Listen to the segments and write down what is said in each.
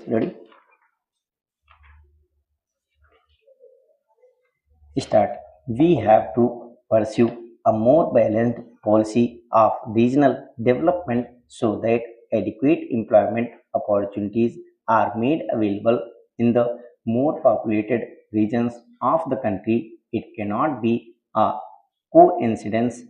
Ready? Start. We have to pursue a more balanced policy of regional development so that adequate employment opportunities are made available in the more populated regions of the country. It cannot be a coincidence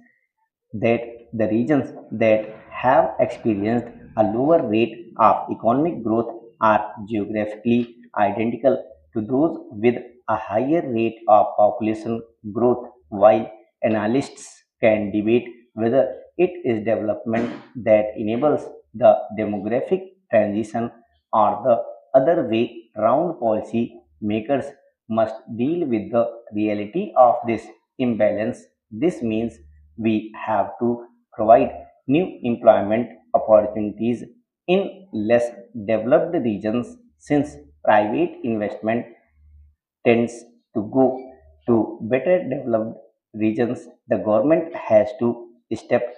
that the regions that have experienced a lower rate of economic growth are geographically identical to those with a higher rate of population growth, while analysts can debate whether it is development that enables the demographic transition or the other way round. Policy makers must deal with the reality of this imbalance. This means we have to provide new employment opportunities in less developed regions. Since private investment tends to go to better developed regions, the government has to step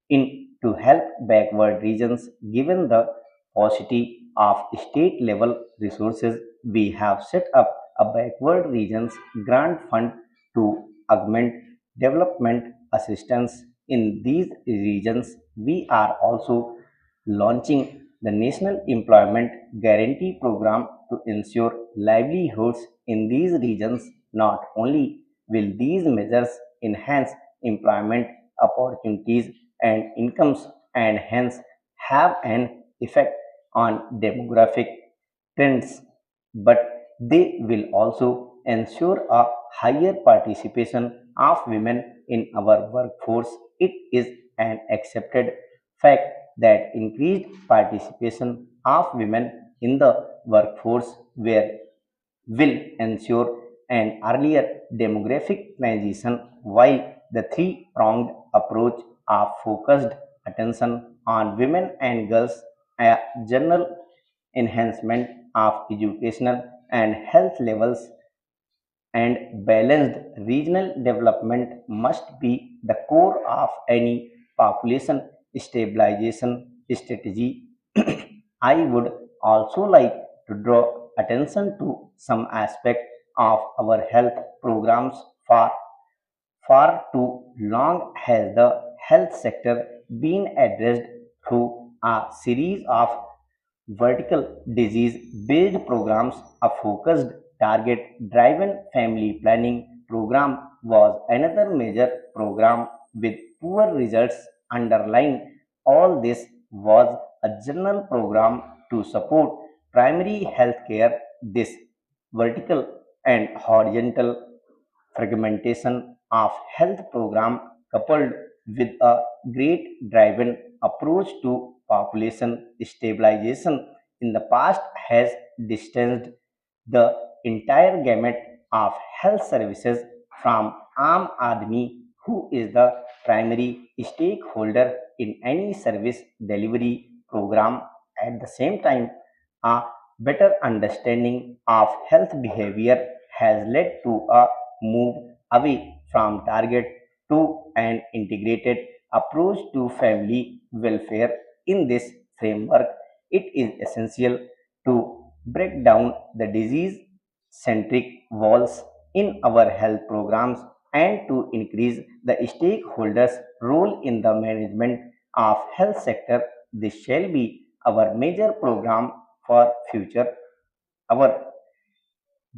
in to help backward regions. Given the paucity of state level resources, we have set up a backward regions grant fund to augment development assistance in these regions. We are also launching the National Employment Guarantee Program to ensure livelihoods in these regions. Not only will these measures enhance employment opportunities and incomes and hence have an effect on demographic trends, but they will also ensure a higher participation of women in our workforce. It is an accepted fact that increased participation of women in the workforce will ensure an earlier demographic transition, while the three-pronged approach of focused attention on women and girls, a general enhancement of educational and health levels, and balanced regional development must be the core of any population stabilization strategy. I would also like to draw attention to some aspect of our health programs. Far too long has the health sector been addressed through a series of vertical disease based programs. A focused target driven family planning program was another major program with poor results. Underlying all this was a general program to support primary health care. This vertical and horizontal fragmentation of health program, coupled with a great driven approach to population stabilization in the past, has distanced the entire gamut of health services from Aam Aadmi, who is the primary stakeholder in any service delivery program. At the same time, a better understanding of health behavior has led to a move away from target to an integrated approach to family welfare. In this framework, it is essential to break down the disease centric walls in our health programs and to increase the stakeholders' role in the management of health sector. This shall be our major program for future. Our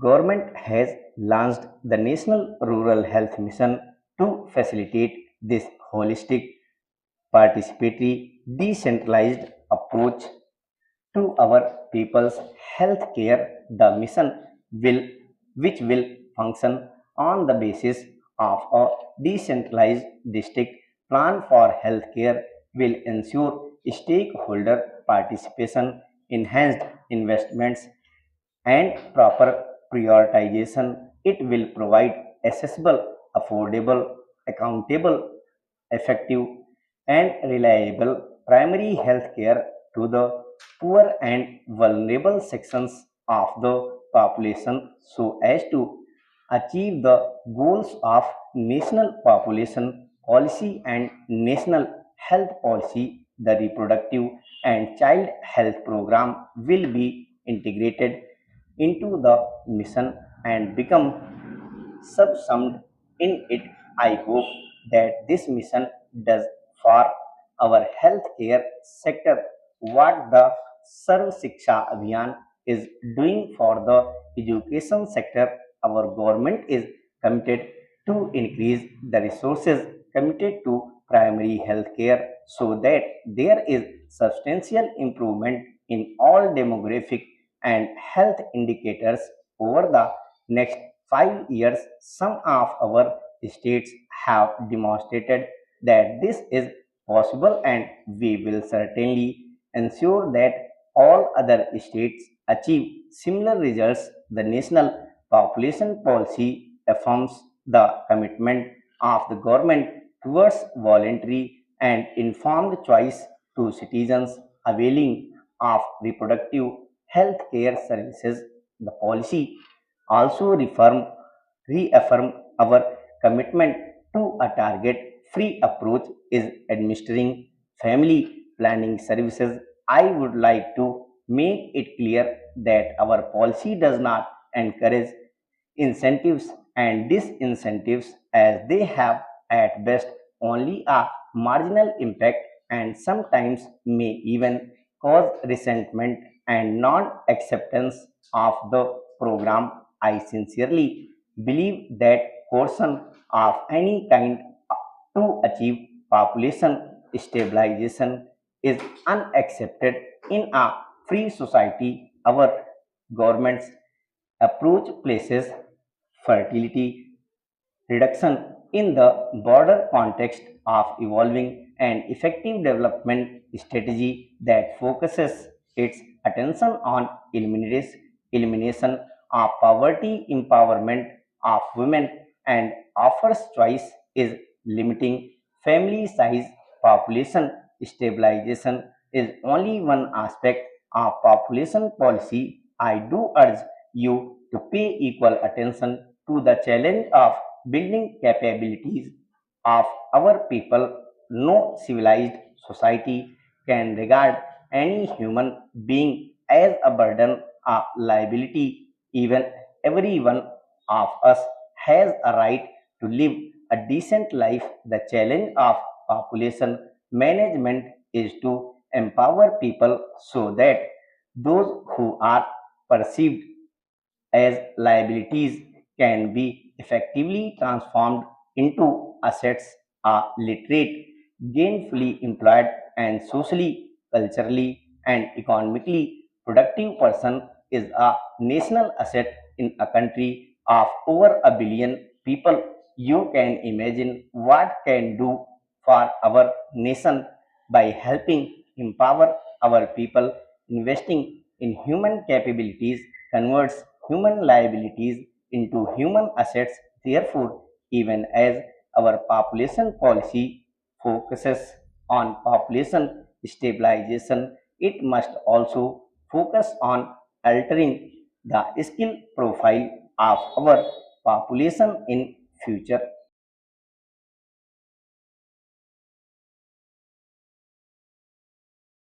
government has launched the National Rural Health Mission to facilitate this holistic, participatory, decentralized approach to our people's health care. The mission will which will function on the basis of a decentralized district plan for healthcare will ensure stakeholder participation, enhanced investments, and proper prioritization. It will provide accessible, affordable, accountable, effective, and reliable primary health care to the poor and vulnerable sections of the population so as to achieve the goals of national population policy and national health policy. The reproductive and child health program will be integrated integrated into the mission and become subsumed in it. I hope that this mission does for our healthcare sector what the Sarv Shiksha Abhiyan is doing for the education sector. Our government is committed to increase the resources committed to primary health care so that there is substantial improvement in all demographic and health indicators over the next 5 years. Some of our states have demonstrated that this is possible, and we will certainly ensure that all other states achieve similar results. The National Population Policy affirms the commitment of the government towards voluntary and informed choice to citizens availing of reproductive health care services. The policy also reaffirm our commitment to a target free approach is administering family planning services. I would like to make it clear that our policy does not encourage incentives and disincentives, as they have at best only a marginal impact and sometimes may even cause resentment and non acceptance of the program. I sincerely believe that coercion of any kind to achieve population stabilization is unaccepted in a free society. Our government's approach places fertility reduction in the broader context of evolving an effective development strategy that focuses its attention on elimination of poverty, empowerment of women, and offers choice is limiting family size. Population stabilization is only one aspect of population policy. I do urge you to pay equal attention to the challenge of building capabilities of our people. No civilized society can regard any human being as a burden, a liability. Even every one of us has a right to live a decent life. The challenge of population management is to empower people so that those who are perceived as liabilities can be effectively transformed into assets. A literate, gainfully employed, and socially, culturally, and economically productive person is a national asset in a country of over a billion people. You can imagine what can do for our nation by helping empower our people. Investing in human capabilities converts human liabilities into human assets. Therefore, even as our population policy focuses on population stabilization, it must also focus on altering the skill profile of our population in future.